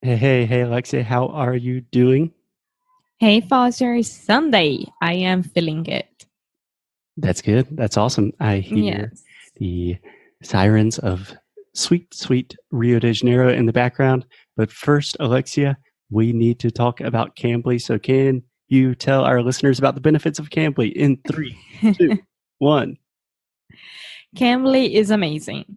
Hey, Alexia, how are you doing? Hey, Foster, Sunday. I am feeling it. That's good. That's awesome. I hear Yes. the sirens of sweet, sweet Rio de Janeiro in the background. But first, Alexia, we need to talk about Cambly. So, can you tell our listeners about the benefits of Cambly in 3, 2, 1? Cambly is amazing.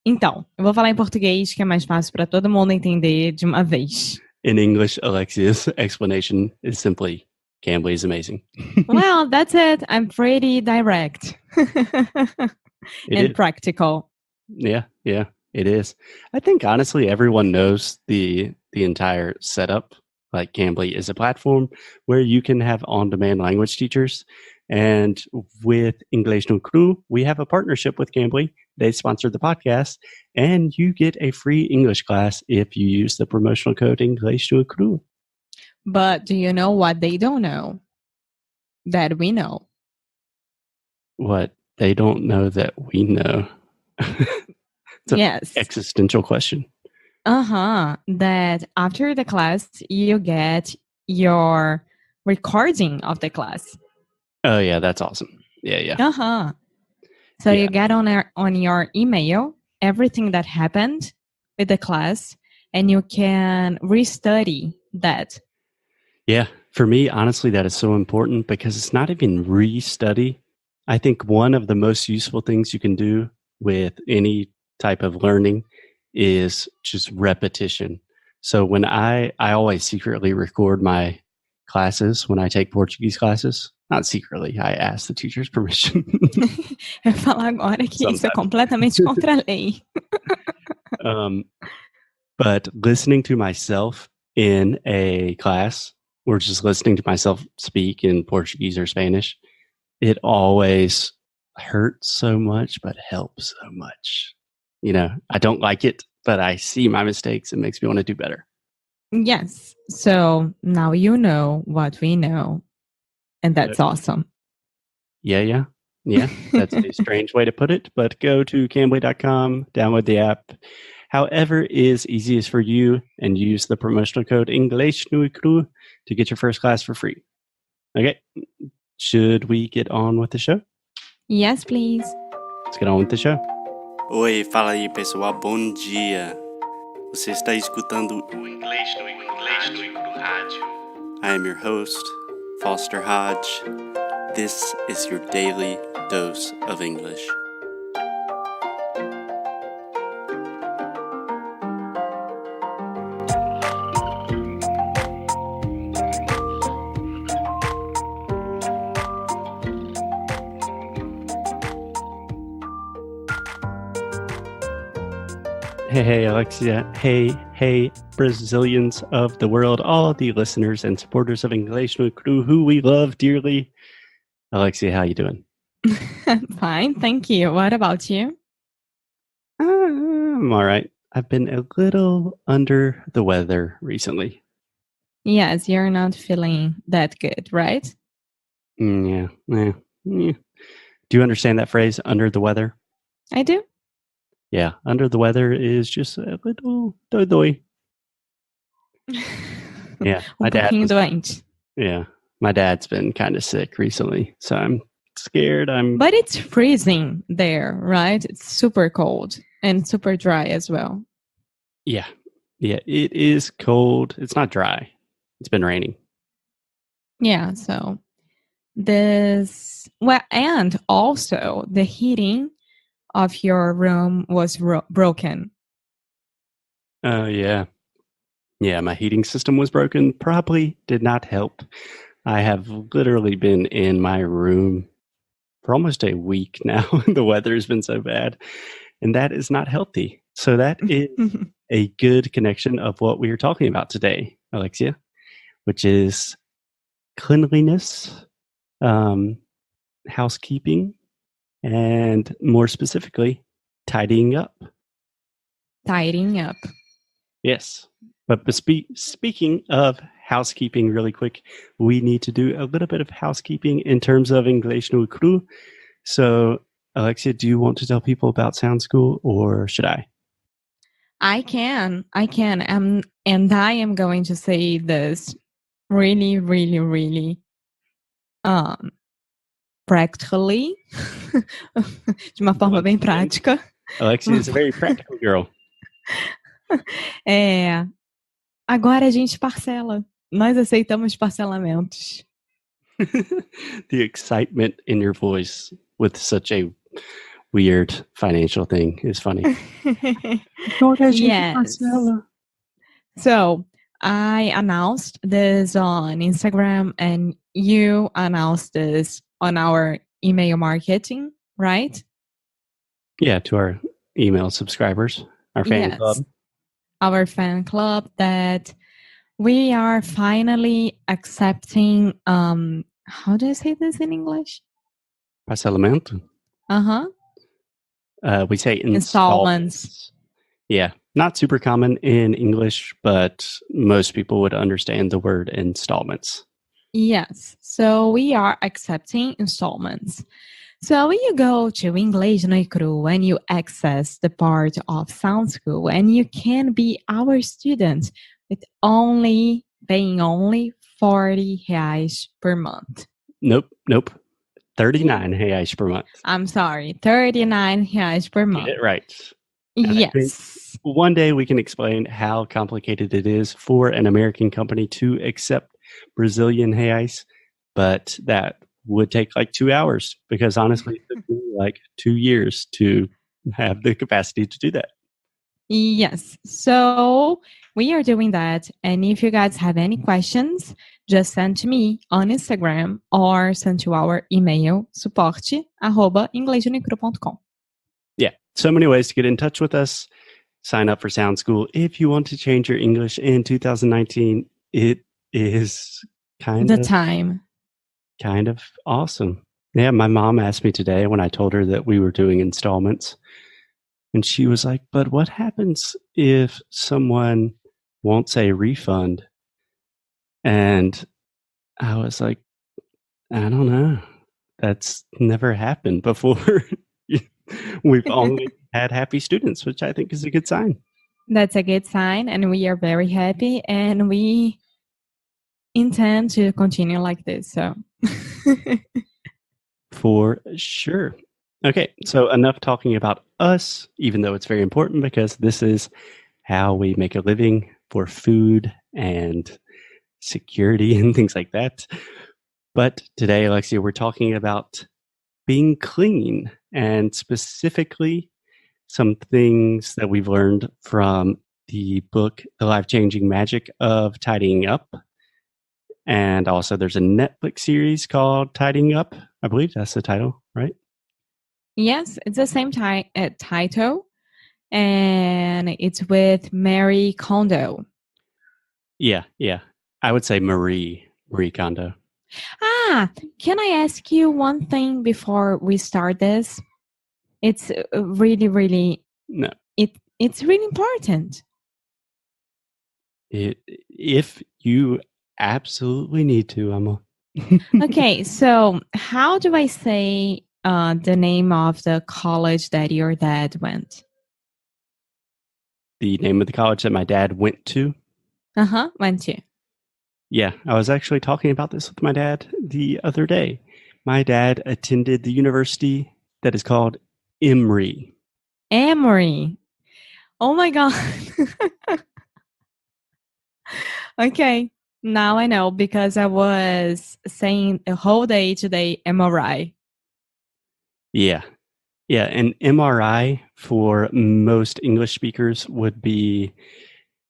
Então, eu vou falar em português que é mais fácil para todo mundo entender de uma vez. In English, Alexia's explanation is simply Cambly is amazing. Well, that's it. I'm pretty direct and practical. Yeah, it is. I think honestly, everyone knows the entire setup. Like Cambly is a platform where you can have on-demand language teachers. And with English no Cru, we have a partnership with Cambly. They sponsor the podcast, and you get a free English class if you use the promotional code English no Cru. But do you know what they don't know? That we know. What they don't know that we know. It's an Yes. existential question. That after the class, you get your recording of the class. Oh, yeah, that's awesome. Yeah. So you get on your email everything that happened with the class, and you can restudy that. Yeah, for me, honestly, that is so important because it's not even restudy. I think one of the most useful things you can do with any type of learning is just repetition. So when I always secretly record my classes when I take Portuguese classes. Not secretly, I ask the teacher's permission. Eu ia falar agora que isso é completamente contra a lei. But listening to myself in a class or just listening to myself speak in Portuguese or Spanish, it always hurts so much, but helps so much. You know, I don't like it, but I see my mistakes. It makes me want to do better. Yes. So now you know what we know. And that's awesome. Yeah. That's a strange way to put it, but go to Cambly.com, download the app, however is easiest for you, and use the promotional code English no Cru to get your first class for free. Okay, should we get on with the show? Yes, please. Let's get on with the show. Oi, fala aí pessoal, bom dia. Você está escutando o Inglês no Rádio. I am your host, Foster Hodge. This is your daily dose of English. Hey, Alexia. Hey, Brazilians of the world, all of the listeners and supporters of English no Cru, who we love dearly. Alexia, how you doing? Fine, thank you. What about you? I'm all right. I've been a little under the weather recently. Yes, you're not feeling that good, right? Yeah. Do you understand that phrase, under the weather? I do. Yeah, under the weather is just a little dodói. Yeah, my pouquinho doente. Yeah, my dad's been kind of sick recently, so I'm scared. But it's freezing there, right? It's super cold and super dry as well. Yeah, it is cold. It's not dry. It's been raining. Yeah, so and also the heating of your room was broken. Oh, yeah. Yeah, my heating system was broken. Probably did not help. I have literally been in my room for almost a week now. The weather has been so bad, and that is not healthy. So that is a good connection of what we are talking about today, Alexia, which is cleanliness, housekeeping, and more specifically, tidying up. Tidying up. Yes. But speaking of housekeeping really quick, we need to do a little bit of housekeeping in terms of English no Cru. So, Alexia, do you want to tell people about Sound School or should I? I can. And I am going to say this really, really, really practically, de uma forma bem prática. Alexia is a very practical girl. Agora a gente parcela. Nós aceitamos parcelamentos. The excitement in your voice with such a weird financial thing is funny. Yes. So I announced this on Instagram and you announced this on our email marketing, right? Yeah, to our email subscribers, our fan club. Our fan club, that we are finally accepting, how do I say this in English? Parcelamento. We say installments. Yeah, not super common in English, but most people would understand the word installments. Yes, so we are accepting installments. So when you go to Inglês no Cru and you access the part of Sound School, and you can be our student with paying only 40 reais per month. Nope. 39 reais per month. I'm sorry, 39 reais per month. Get it right. Yes. One day we can explain how complicated it is for an American company to accept Brazilian reais, but that would take like 2 hours because honestly, it took me like 2 years to have the capacity to do that. Yes. So we are doing that. And if you guys have any questions, just send to me on Instagram or send to our email, suporte@inglesdonicru.com. Yeah. So many ways to get in touch with us. Sign up for Sound School. If you want to change your English in 2019, it is kind of awesome. Yeah, my mom asked me today when I told her that we were doing installments. And she was like, but what happens if someone wants a refund? And I was like, I don't know. That's never happened before. We've only had happy students, which I think is a good sign. That's a good sign. And we are very happy. And we intend to continue like this. So For sure. Okay, so enough talking about us, even though it's very important because this is how we make a living for food and security and things like that. But today, Alexia, we're talking about being clean and specifically some things that we've learned from the book, The Life-Changing Magic of Tidying Up. And also there's a Netflix series called Tidying Up. I believe that's the title, right? Yes, it's the same title. And it's with Marie Kondo. Yeah. I would say Marie Kondo. Can I ask you one thing before we start this? It's really, really... No. It's really important. If you absolutely need to, Emma. Okay, so how do I say the name of the college that your dad went? The name of the college that my dad went to? Went to. Yeah, I was actually talking about this with my dad the other day. My dad attended the university that is called Emory. Emory. Oh my God. Okay, now I know because I was saying the whole day today MRI. Yeah, and MRI for most English speakers would be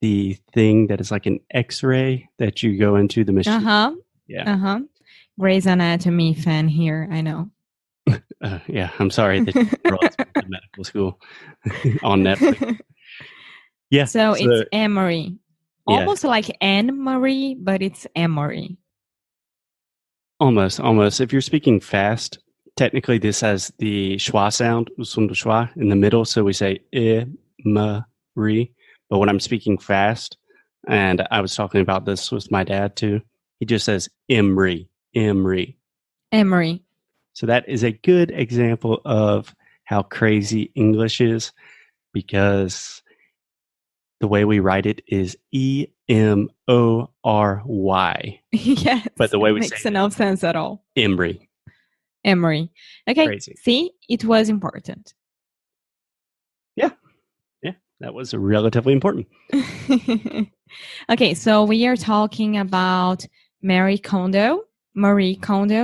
the thing that is like an X-ray that you go into the machine. Yeah. Grey's Anatomy fan here, I know. Yeah, I'm sorry that you brought to medical school on Netflix. Yeah. So it's Emory. Yeah. Almost like Anne-Marie, but it's Emory. Almost. If you're speaking fast, technically this has the schwa sound, som do schwa, in the middle. So we say Marie. But when I'm speaking fast, and I was talking about this with my dad too, he just says Emory. So that is a good example of how crazy English is, because the way we write it is Emory. Yes, But the way we makes say no sense at all. Emory. Emory. Okay, Crazy. see, it was important. Yeah, that was relatively important. Okay, so we are talking about Marie Kondo,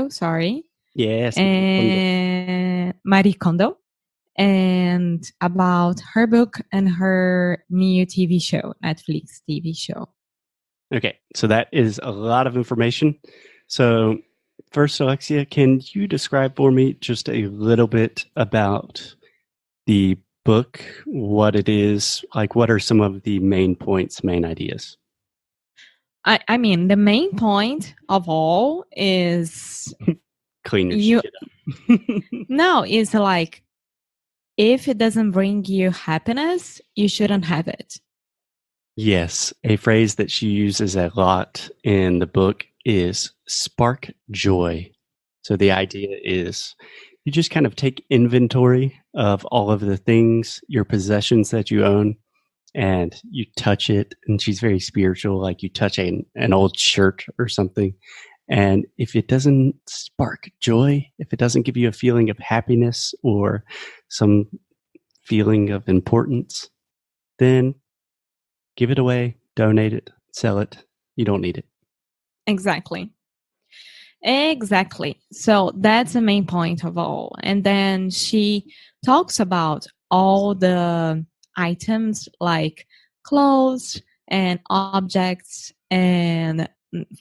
sorry. Yes. And Marie Kondo, and about her book and her new TV show, Netflix TV show. Okay, so that is a lot of information. So first, Alexia, can you describe for me just a little bit about the book, what it is, like what are some of the main points, main ideas? I mean, the main point of all is Clean your you. shit up. No, it's like if it doesn't bring you happiness, you shouldn't have it. Yes, a phrase that she uses a lot in the book is spark joy. So the idea is you just kind of take inventory of all of the things, your possessions that you own, and you touch it. And she's very spiritual, like you touch an old shirt or something. And if it doesn't spark joy, if it doesn't give you a feeling of happiness or some feeling of importance, then give it away, donate it, sell it. You don't need it. Exactly. So that's the main point of all. And then she talks about all the items like clothes and objects and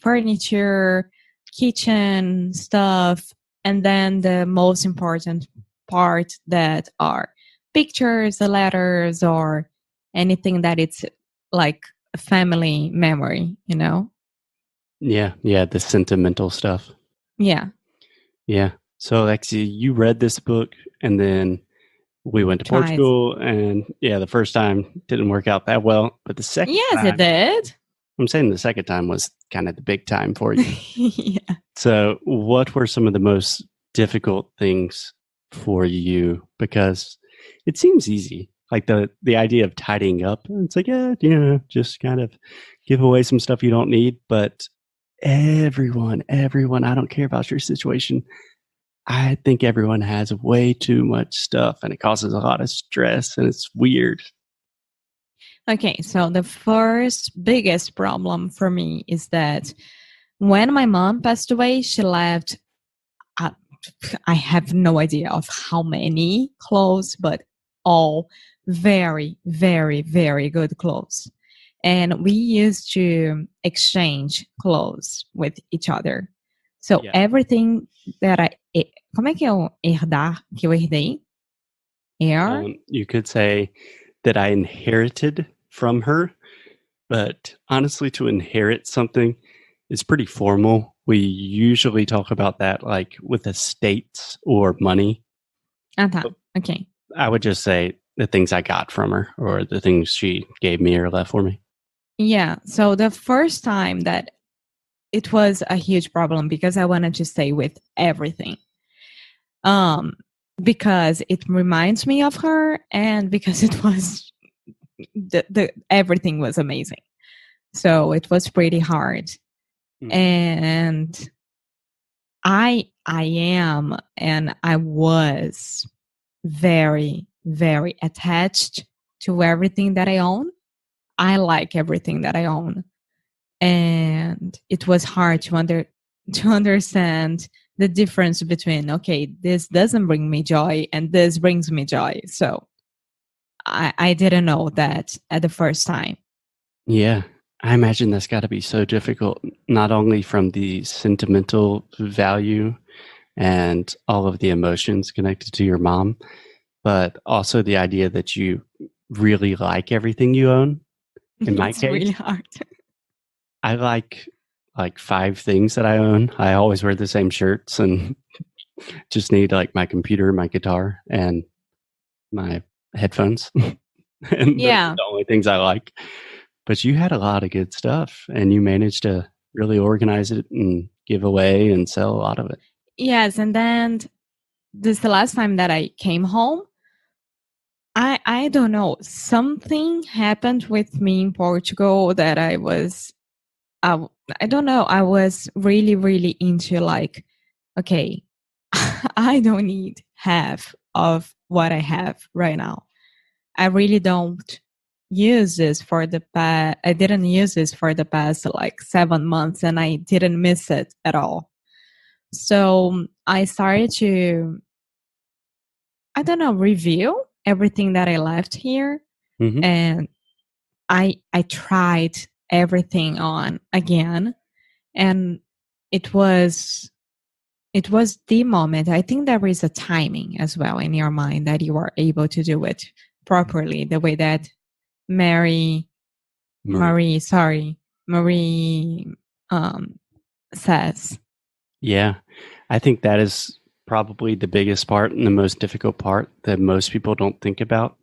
furniture, kitchen stuff, and then the most important part that are pictures, letters, or anything that it's like a family memory, you know? Yeah, the sentimental stuff. Yeah. Yeah. So, Alexia, you read this book and then we went to Twice. Portugal, and the first time didn't work out that well. But the second Yes, time, it did. I'm saying the second time was kind of the big time for you. Yeah. So, what were some of the most difficult things for you? Because it seems easy, like the idea of tidying up. It's like, just kind of give away some stuff you don't need. But everyone, I don't care about your situation. I think everyone has way too much stuff, and it causes a lot of stress, and it's weird. Okay, so the first biggest problem for me is that when my mom passed away, she left, I have no idea of how many clothes, but all very, very, very good clothes. And we used to exchange clothes with each other. So Yeah. everything that como é que é o herdar que eu herdei? You could say that I inherited from her, but honestly, to inherit something is pretty formal. We usually talk about that like with estates or money. Tá. Okay. I would just say the things I got from her or the things she gave me or left for me. Yeah. So the first time that it was a huge problem because I wanted to stay with everything. Because it reminds me of her and because it was the everything was amazing. So it was pretty hard. And I am and I was very, very attached to everything that I own. I like everything that I own. And it was hard to understand the difference between, okay, this doesn't bring me joy and this brings me joy. So I didn't know that at the first time. Yeah, I imagine that's got to be so difficult, not only from the sentimental value and all of the emotions connected to your mom, but also the idea that you really like everything you own. In my It's case, really hard. I like 5 things that I own. I always wear the same shirts and just need like my computer, my guitar, and my headphones. And those are the only things I like. But you had a lot of good stuff and you managed to really organize it and give away and sell a lot of it. Yes, and then this is the last time that I came home. I don't know. Something happened with me in Portugal that I don't know. I was really, really into like, okay, I don't need half of what I have right now. I really don't use this for the past. I didn't use this for the past like 7 months, and I didn't miss it at all. So I started to, I don't know, review everything that I left here, Mhm. and I tried everything on again, and it was the moment. I think there is a timing as well in your mind that you are able to do it properly, the way that Marie Marie says. Yeah. I think that is probably the biggest part and the most difficult part that most people don't think about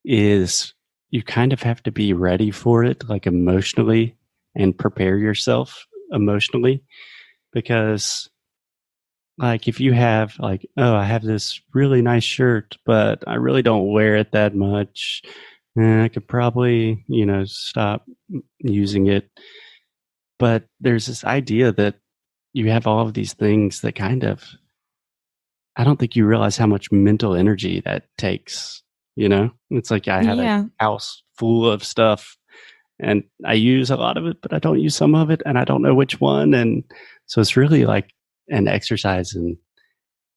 is you kind of have to be ready for it, like emotionally, and prepare yourself emotionally. Because, like, if you have, like, oh, I have this really nice shirt, but I really don't wear it that much, I could probably, stop using it. But there's this idea that you have all of these things that kind of, I don't think you realize how much mental energy that takes, you know? It's like I have a Yeah. house full of stuff and I use a lot of it, but I don't use some of it and I don't know which one. And so it's really like an exercise in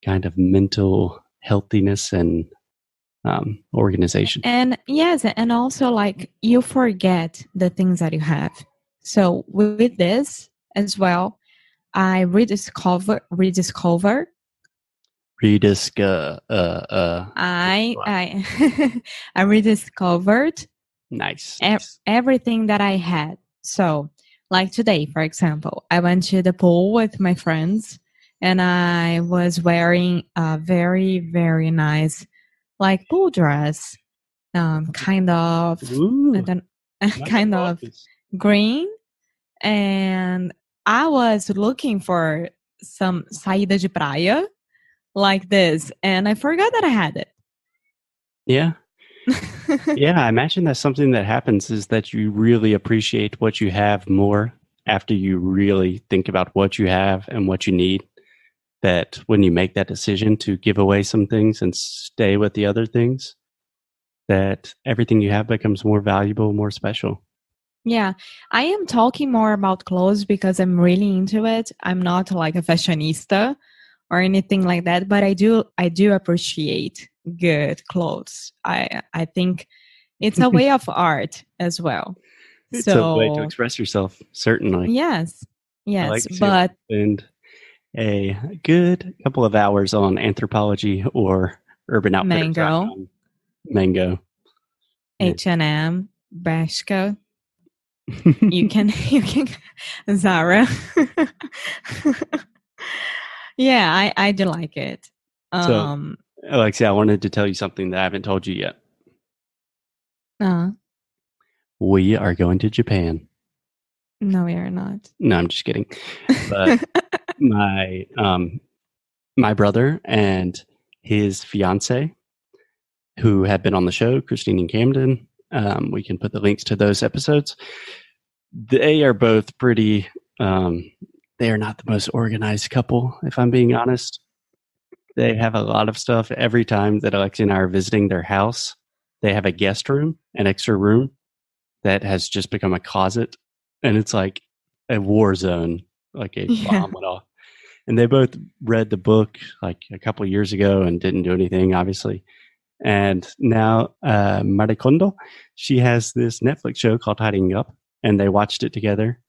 kind of mental healthiness and organization. And yes, and also like you forget the things that you have. So with this as well, I rediscover I I rediscovered Nice. everything that I had. So, like today, for example, I went to the pool with my friends and I was wearing a very, very nice, like pool dress, kind of, I Ooh, don't, not kind the of focus. green. And I was looking for some saída de praia like this, and I forgot that I had it. Yeah. Yeah, I imagine that's something that happens is that you really appreciate what you have more after you really think about what you have and what you need. That when you make that decision to give away some things and stay with the other things, that everything you have becomes more valuable, more special. Yeah, I am talking more about clothes because I'm really into it. I'm not like a fashionista or anything like that, but I do appreciate good clothes. I think it's a way of art as well. It's a way to So, express yourself, certainly. yes. I Yes, like to but spend a good couple of hours on Anthropology or Mango, UrbanOutfitters.com. Mango. Yeah. H&M, Bershka, you can Zara. Yeah, I do like it. So, Alexia, I wanted to tell you something that I haven't told you yet. Uh, We are going to Japan. no, we are not. No, I'm just kidding. But my my brother and his fiance, who have been on the show, Christine and Camden, we can put the links to those episodes. They are both pretty. They are not the most organized couple, if I'm being honest. They have a lot of stuff. Every time that Alexia and I are visiting their house, they have a guest room, an extra room that has just become a closet, and it's like a war zone, like a Yeah. bomb went off. And they both read the book like a couple of years ago and didn't do anything, obviously. And now Maricondo, she has this Netflix show called Hiding Up, and they watched it together,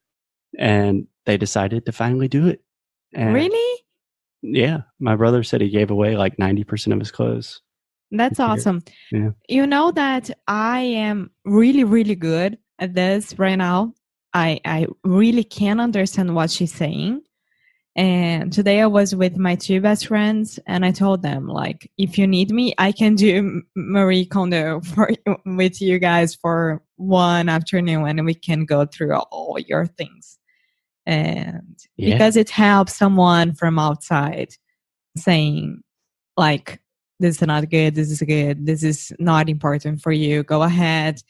and they decided to finally do it. And Really? yeah, my brother said he gave away like 90% of his clothes. That's awesome. Yeah. You know that I am really, really good at this right now. I really can understand what she's saying. And today I was with my two best friends and I told them, like, if you need me, I can do Marie Kondo with you guys for one afternoon and we can go through all your things. And because it helps someone from outside saying, like, this is not good, this is good, this is not important for you. Go ahead,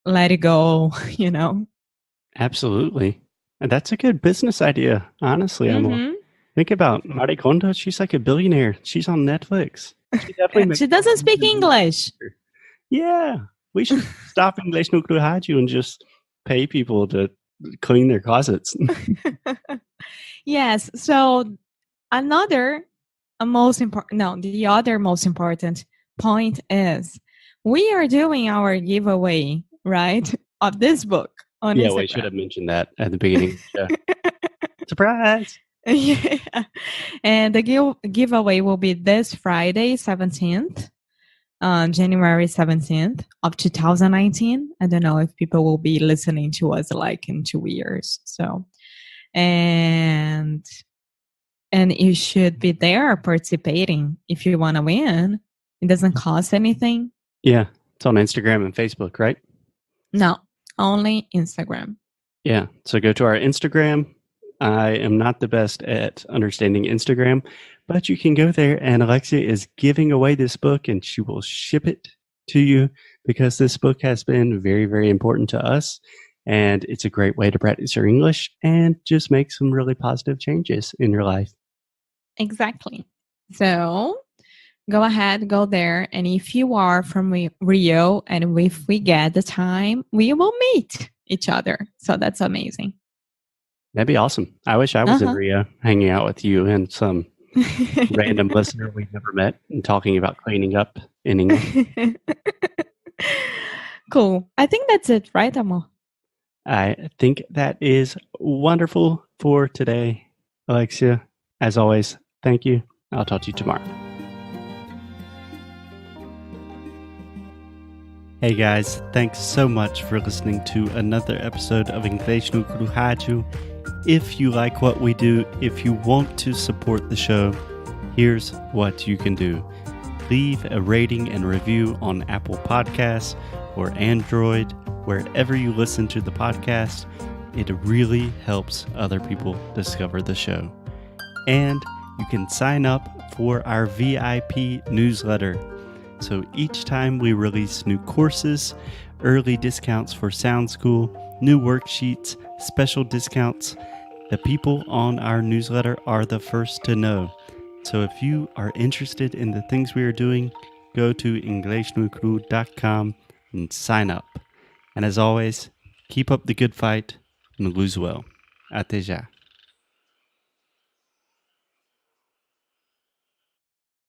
let it go, you know. Absolutely. And that's a good business idea, honestly. Mhm. Think about Marie Kondo. She's like a billionaire. She's on Netflix. She definitely makes She doesn't speak English. Yeah. We should stop English no Rádio and just pay people to clean their closets. Yes. So the other most important point is we are doing our giveaway, right? Of this book on Yeah, Instagram. we should have mentioned that at the beginning. Surprise! Yeah. And the giveaway will be this Friday, 17th, January 17th of 2019. I don't know if people will be listening to us like in 2 years. So, and you should be there participating if you want to win. It doesn't cost anything. Yeah, it's on Instagram and Facebook, right? No, only Instagram. Yeah, so go to our Instagram. I am not the best at understanding Instagram, but you can go there and Alexia is giving away this book and she will ship it to you because this book has been very, very important to us. And it's a great way to practice your English and just make some really positive changes in your life. Exactly. So go ahead, go there. And if you are from Rio and if we get the time, we will meet each other. So that's amazing. That'd be awesome. I wish I was in Rio hanging out with you and some random listener we've never met and talking about cleaning up in English. Cool. I think that's it, right, Amor? I think that is wonderful for today, Alexia. As always, thank you. I'll talk to you tomorrow. Hey guys, thanks so much for listening to another episode of Inglês no Rádio. If you like what we do, if you want to support the show, here's what you can do. Leave a rating and review on Apple Podcasts or Android, wherever you listen to the podcast. It really helps other people discover the show. And you can sign up for our VIP newsletter. So each time we release new courses, early discounts for Sound School, new worksheets, special discounts, the people on our newsletter are the first to know. So if you are interested in the things we are doing, go to inglesnuecru.com and sign up. And as always, keep up the good fight and lose well. Até já.